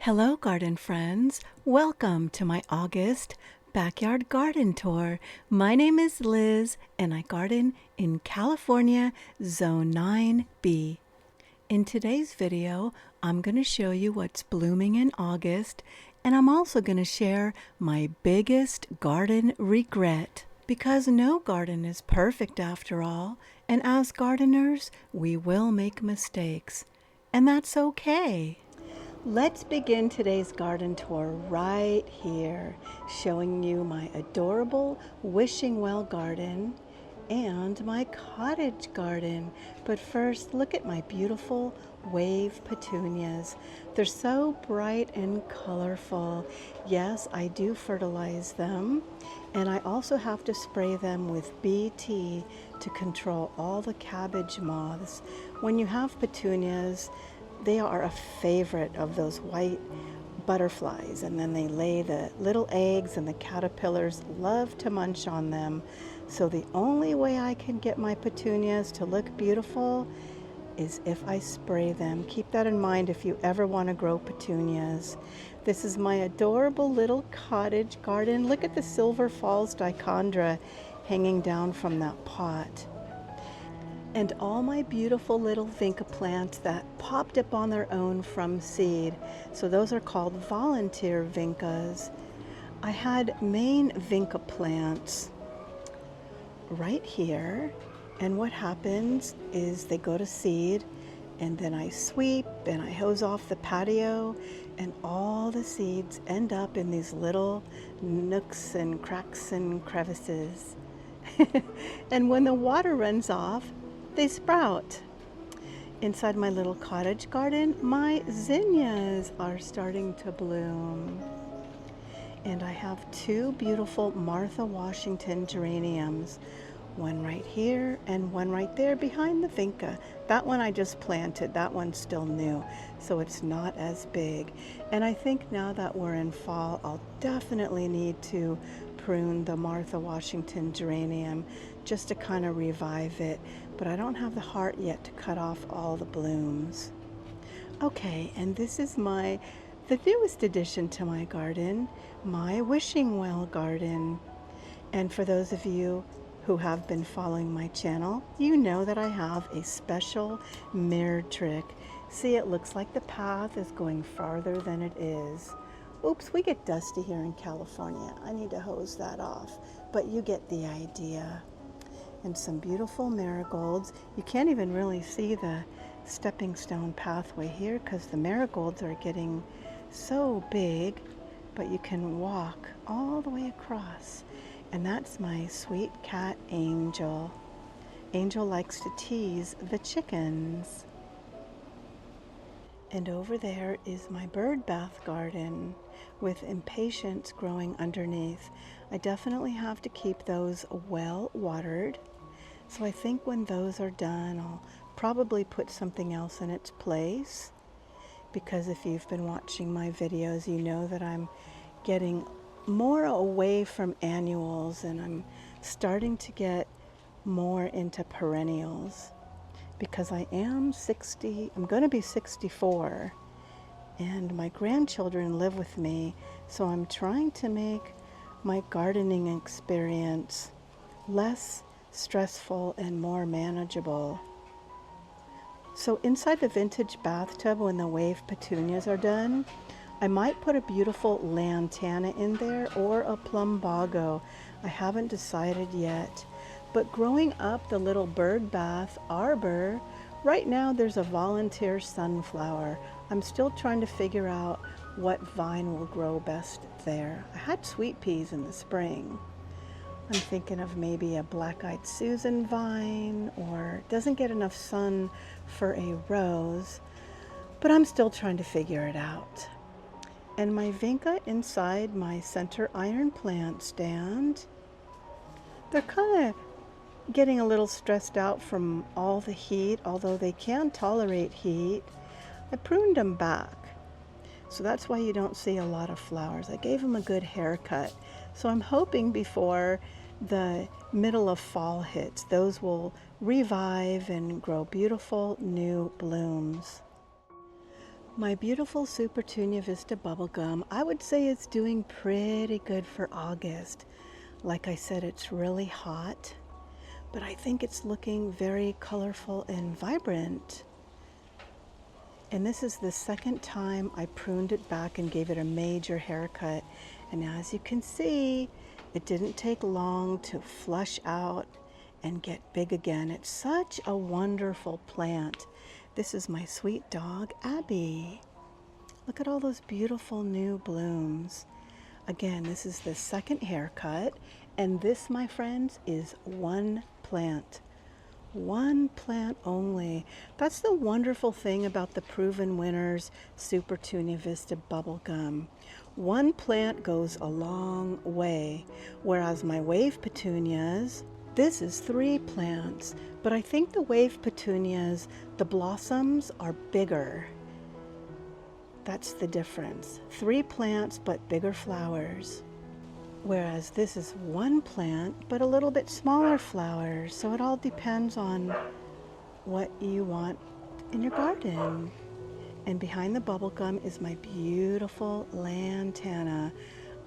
Hello, garden friends. Welcome to my August backyard garden tour. My name is Liz, and I garden in California, Zone 9B. In today's video, I'm going to show you what's blooming in August, and I'm also going to share my biggest garden regret. Because no garden is perfect after all, and as gardeners, we will make mistakes, and that's okay. Let's begin today's garden tour right here, showing you my adorable wishing well garden and my cottage garden. But first, look at my beautiful wave petunias. They're so bright and colorful. Yes, I do fertilize them, and I also have to spray them with BT to control all the cabbage moths. When you have petunias, they are a favorite of those white butterflies, and then they lay the little eggs and the caterpillars love to munch on them. So the only way I can get my petunias to look beautiful is if I spray them. Keep that in mind if you ever want to grow petunias. This is my adorable little cottage garden. Look at the Silver Falls dichondra hanging down from that pot. And all my beautiful little vinca plants that popped up on their own from seed. So those are called volunteer vincas. I had main vinca plants right here, and what happens is they go to seed, and then I sweep and I hose off the patio, and all the seeds end up in these little nooks and cracks and crevices. And when the water runs off, they sprout. Inside my little cottage garden, my zinnias are starting to bloom. And I have two beautiful Martha Washington geraniums, one right here and one right there behind the vinca. That one I just planted, that one's still new, so it's not as big. And I think now that we're in fall, I'll definitely need to prune the Martha Washington geranium just to kind of revive it, but I don't have the heart yet to cut off all the blooms. Okay, and this is the newest addition to my garden, my wishing well garden. And for those of you who have been following my channel, you know that I have a special mirror trick. See, it looks like the path is going farther than it is. Oops, we get dusty here in California. I need to hose that off, but you get the idea. And some beautiful marigolds. You can't even really see the stepping stone pathway here because the marigolds are getting so big, but you can walk all the way across. And that's my sweet cat Angel. Angel likes to tease the chickens. And over there is my bird bath garden with impatiens growing underneath. I definitely have to keep those well watered. So I think when those are done, I'll probably put something else in its place. Because if you've been watching my videos, you know that I'm getting more away from annuals, and I'm starting to get more into perennials. Because I am 60, I'm going to be 64, and my grandchildren live with me, so I'm trying to make my gardening experience less stressful and more manageable. So inside the vintage bathtub, when the wave petunias are done, I might put a beautiful lantana in there or a plumbago. I haven't decided yet. But growing up the little bird bath arbor, right now there's a volunteer sunflower. I'm still trying to figure out what vine will grow best there. I had sweet peas in the spring. I'm thinking of maybe a black-eyed Susan vine, or doesn't get enough sun for a rose, but I'm still trying to figure it out. And my vinca inside my center iron plant stand, they're kind of getting a little stressed out from all the heat, although they can tolerate heat. I pruned them back, so that's why you don't see a lot of flowers. I gave them a good haircut, so I'm hoping before the middle of fall hits, those will revive and grow beautiful new blooms. My beautiful Supertunia Vista bubblegum, I would say it's doing pretty good for August. Like I said, it's really hot, but I think it's looking very colorful and vibrant. And this is the second time I pruned it back and gave it a major haircut. And as you can see, it didn't take long to flush out and get big again. It's such a wonderful plant. This is my sweet dog, Abby. Look at all those beautiful new blooms. Again, this is the second haircut, and this, my friends, is one plant. One plant only. That's the wonderful thing about the Proven Winners Supertunia Vista bubblegum. One plant goes a long way, whereas my wave petunias, this is 3 plants, but I think the wave petunias, the blossoms are bigger. That's the difference. 3 plants, but bigger flowers. Whereas this is one plant, but a little bit smaller flowers. So it all depends on what you want in your garden. And behind the bubblegum is my beautiful lantana.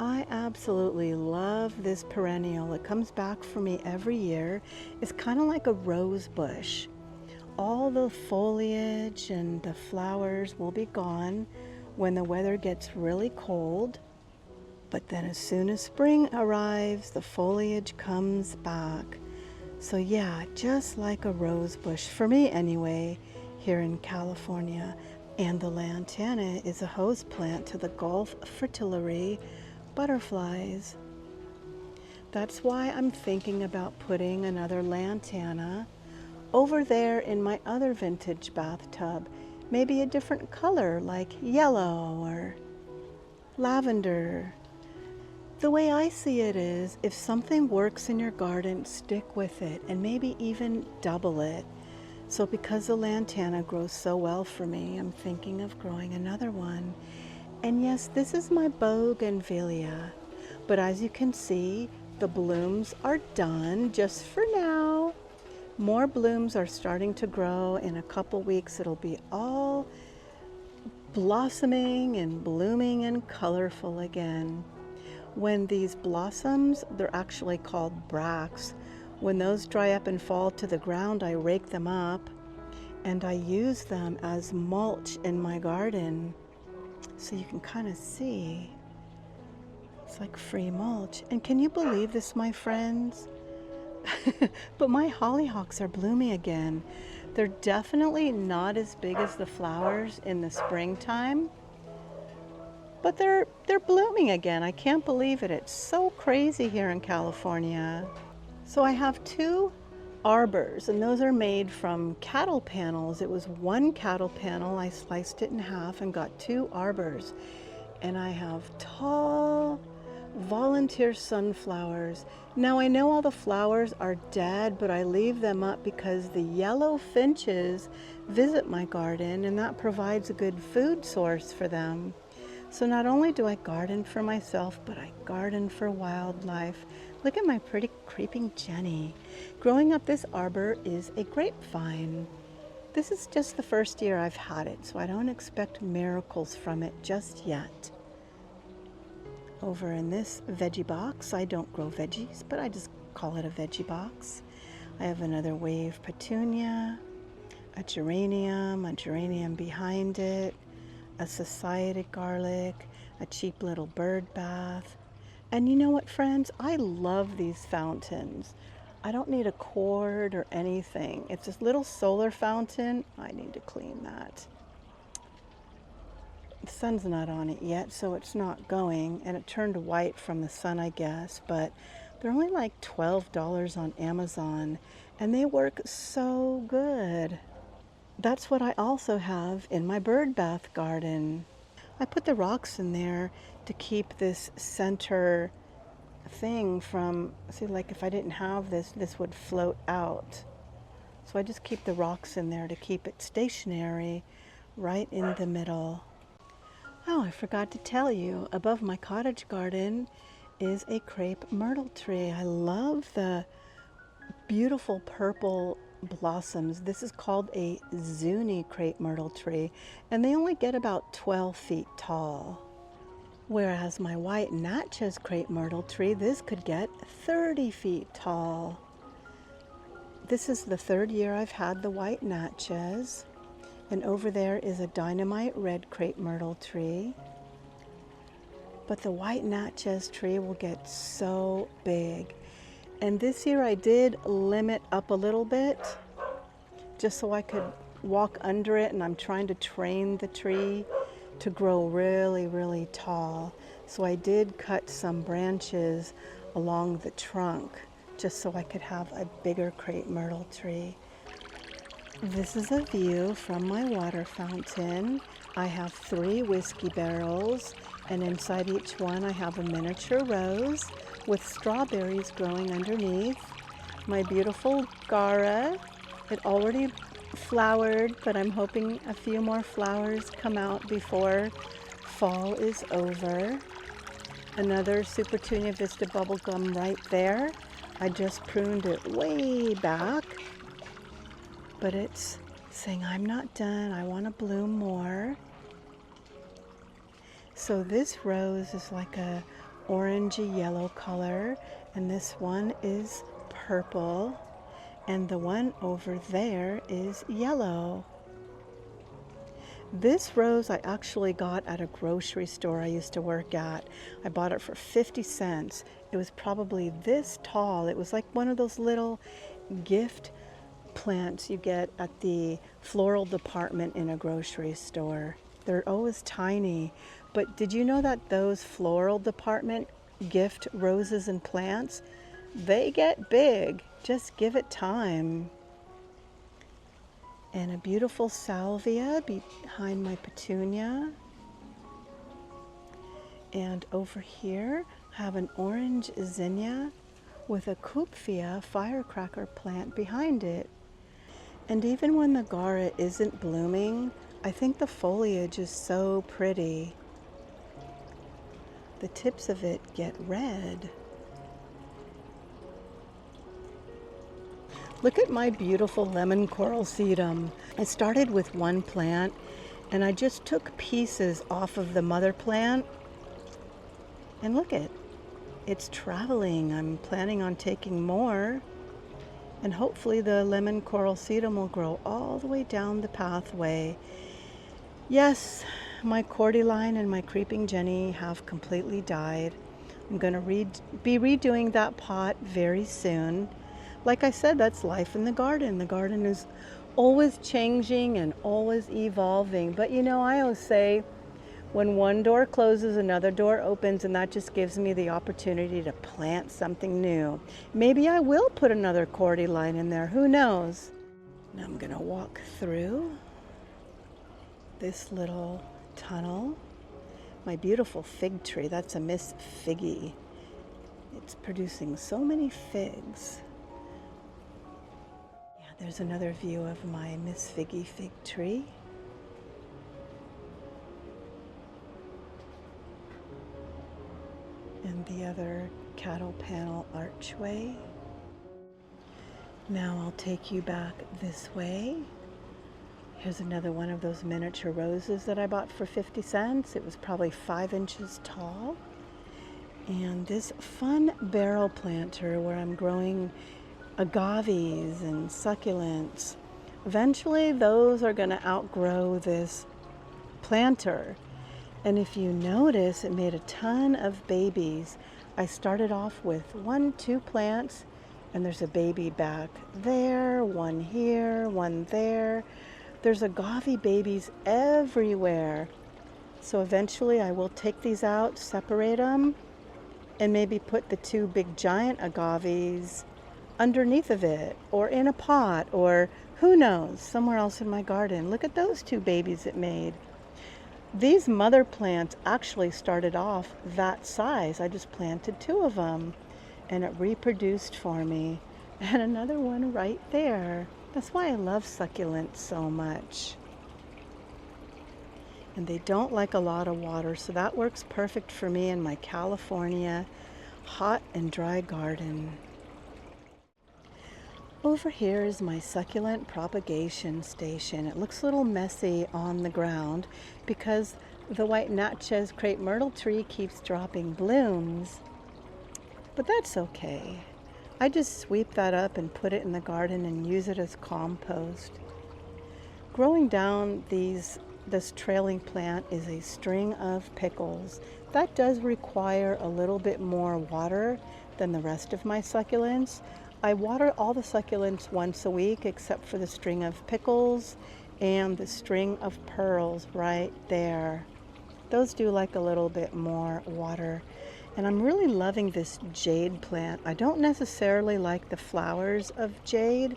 I absolutely love this perennial. It comes back for me every year. It's kind of like a rose bush. All the foliage and the flowers will be gone when the weather gets really cold. But then as soon as spring arrives, the foliage comes back. So yeah, just like a rose bush, for me anyway, here in California. And the lantana is a host plant to the Gulf fritillary butterflies. That's why I'm thinking about putting another lantana over there in my other vintage bathtub. Maybe a different color like yellow or lavender. The way I see it is, if something works in your garden, stick with it and maybe even double it. So because the lantana grows so well for me, I'm thinking of growing another one. And yes, this is my bougainvillea. But as you can see, the blooms are done just for now. More blooms are starting to grow. In a couple weeks, it'll be all blossoming and blooming and colorful again. When these blossoms, they're actually called bracts. When those dry up and fall to the ground, I rake them up and I use them as mulch in my garden. So you can kind of see, it's like free mulch. And can you believe this, my friends? But my hollyhocks are blooming again. They're definitely not as big as the flowers in the springtime, but they're blooming again. I can't believe it. It's so crazy here in California. So I have 2 arbors, and those are made from cattle panels. It was 1 cattle panel. I sliced it in half and got 2 arbors. And I have tall volunteer sunflowers. Now I know all the flowers are dead, but I leave them up because the yellow finches visit my garden, and that provides a good food source for them. So not only do I garden for myself, but I garden for wildlife. Look at my pretty creeping Jenny. Growing up this arbor is a grapevine. This is just the first year I've had it, so I don't expect miracles from it just yet. Over in this veggie box, I don't grow veggies, but I just call it a veggie box. I have another wave petunia, a geranium behind it, a society garlic, a cheap little bird bath. And you know what, friends? I love these fountains. I don't need a cord or anything. It's this little solar fountain. I need to clean that. The sun's not on it yet, so it's not going, and it turned white from the sun, I guess, but they're only like $12 on Amazon, and they work so good. That's what I also have in my bird bath garden. I put the rocks in there to keep this center thing from, see, like if I didn't have this, this would float out. So I just keep the rocks in there to keep it stationary right in the middle. Oh, I forgot to tell you, above my cottage garden is a crepe myrtle tree. I love the beautiful purple blossoms. This is called a Zuni crepe myrtle tree, and they only get about 12 feet tall. Whereas my white Natchez crepe myrtle tree, this could get 30 feet tall. This is the third year I've had the white Natchez, and over there is a dynamite red crepe myrtle tree. But the white Natchez tree will get so big. And this year I did limit up a little bit just so I could walk under it, and I'm trying to train the tree to grow really, really tall. So I did cut some branches along the trunk just so I could have a bigger crepe myrtle tree. This is a view from my water fountain. I have 3 whiskey barrels, and inside each one I have a miniature rose with strawberries growing underneath. My beautiful Gara, it already flowered, but I'm hoping a few more flowers come out before fall is over. Another Supertunia Vista bubblegum right there. I just pruned it way back, but it's saying I'm not done, I want to bloom more. So this rose is like a orangey yellow color, and this one is purple, and the one over there is yellow. This rose I actually got at a grocery store I used to work at. I bought it for 50 cents. It was probably this tall. It was like one of those little gift plants you get at the floral department in a grocery store. They're always tiny, but did you know that those floral department gift roses and plants, they get big. Just give it time. And a beautiful salvia behind my petunia. And over here, I have an orange zinnia with a Kupfia firecracker plant behind it. And even when the Gara isn't blooming, I think the foliage is so pretty. The tips of it get red. Look at my beautiful lemon coral sedum. I started with one plant, and I just took pieces off of the mother plant. And look it's traveling. I'm planning on taking more. And hopefully the lemon coral sedum will grow all the way down the pathway. Yes, my cordyline and my creeping Jenny have completely died. I'm going to be redoing that pot very soon. Like I said, that's life in the garden. The garden is always changing and always evolving. But you know, I always say, when one door closes, another door opens, and that just gives me the opportunity to plant something new. Maybe I will put another cordyline in there, who knows? Now I'm gonna walk through this little tunnel. My beautiful fig tree, that's a Miss Figgy. It's producing so many figs. There's another view of my Miss Figgy fig tree. And the other cattle panel archway. Now I'll take you back this way. Here's another one of those miniature roses that I bought for 50 cents. It was probably 5 inches tall. And this fun barrel planter where I'm growing agaves and succulents. Eventually those are going to outgrow this planter. And if you notice, it made a ton of babies. I started off with 2 plants, and there's a baby back there, one here, one there. There's agave babies everywhere. So eventually I will take these out, separate them, and maybe put the 2 big giant agaves underneath of it, or in a pot, or who knows, somewhere else in my garden. Look at those 2 babies it made. These mother plants actually started off that size. I just planted 2 of them, and it reproduced for me. And another one right there. That's why I love succulents so much. And they don't like a lot of water, so that works perfect for me in my California hot and dry garden. Over here is my succulent propagation station. It looks a little messy on the ground because the white Natchez crepe myrtle tree keeps dropping blooms. But that's okay. I just sweep that up and put it in the garden and use it as compost. Growing down this trailing plant is a string of pickles. That does require a little bit more water than the rest of my succulents. I water all the succulents once a week except for the string of pickles and the string of pearls right there. Those do like a little bit more water. And I'm really loving this jade plant. I don't necessarily like the flowers of jade,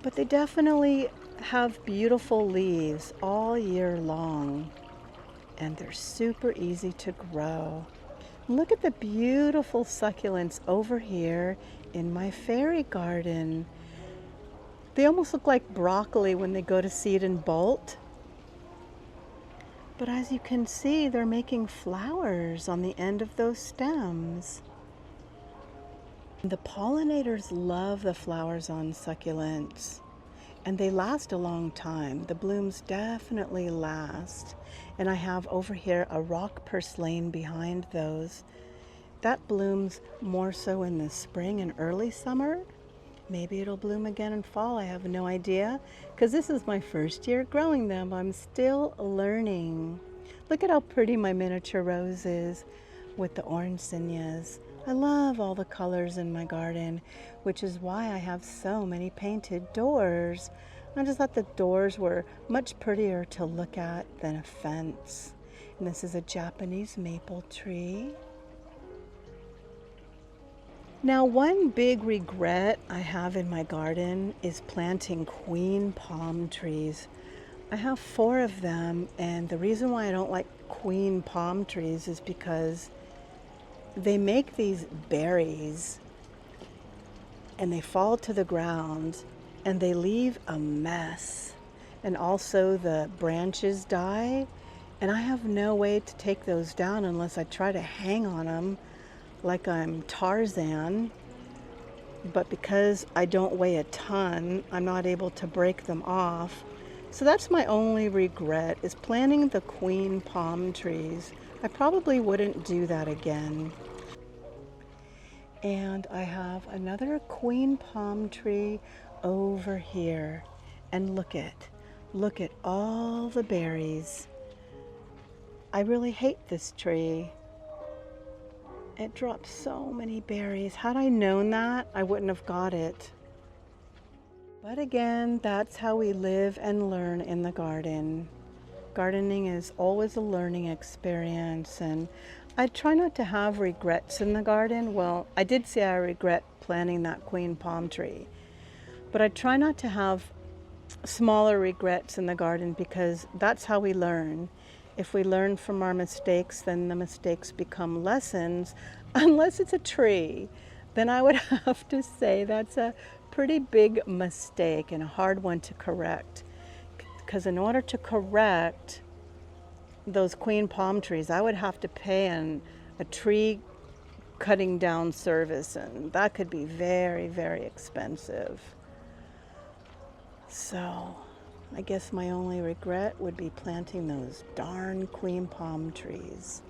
but they definitely have beautiful leaves all year long. And they're super easy to grow. Look at the beautiful succulents over here in my fairy garden. They almost look like broccoli when they go to seed and bolt. But as you can see, they're making flowers on the end of those stems. The pollinators love the flowers on succulents, and they last a long time. The blooms definitely last. And I have over here a rock purslane behind those. That blooms more so in the spring and early summer. Maybe it'll bloom again in fall, I have no idea, because this is my first year growing them. I'm still learning. Look at how pretty my miniature rose is with the orange zinnias. I love all the colors in my garden, which is why I have so many painted doors. I just thought the doors were much prettier to look at than a fence. And this is a Japanese maple tree. Now, one big regret I have in my garden is planting queen palm trees. I have 4 of them, and the reason why I don't like queen palm trees is because they make these berries and they fall to the ground and they leave a mess. And also the branches die, and I have no way to take those down unless I try to hang on them like I'm Tarzan. But because I don't weigh a ton, I'm not able to break them off. So that's my only regret, is planting the queen palm trees. I probably wouldn't do that again. And I have another queen palm tree over here. And look at all the berries. I really hate this tree. It drops so many berries. Had I known that, I wouldn't have got it. But again, that's how we live and learn in the garden. Gardening is always a learning experience, and I try not to have regrets in the garden. Well, I did say I regret planting that queen palm tree, but I try not to have smaller regrets in the garden because that's how we learn. If we learn from our mistakes, then the mistakes become lessons, unless it's a tree. Then I would have to say that's a pretty big mistake and a hard one to correct. Because in order to correct those queen palm trees, I would have to pay a tree cutting down service, and that could be very, very expensive. So I guess my only regret would be planting those darn queen palm trees.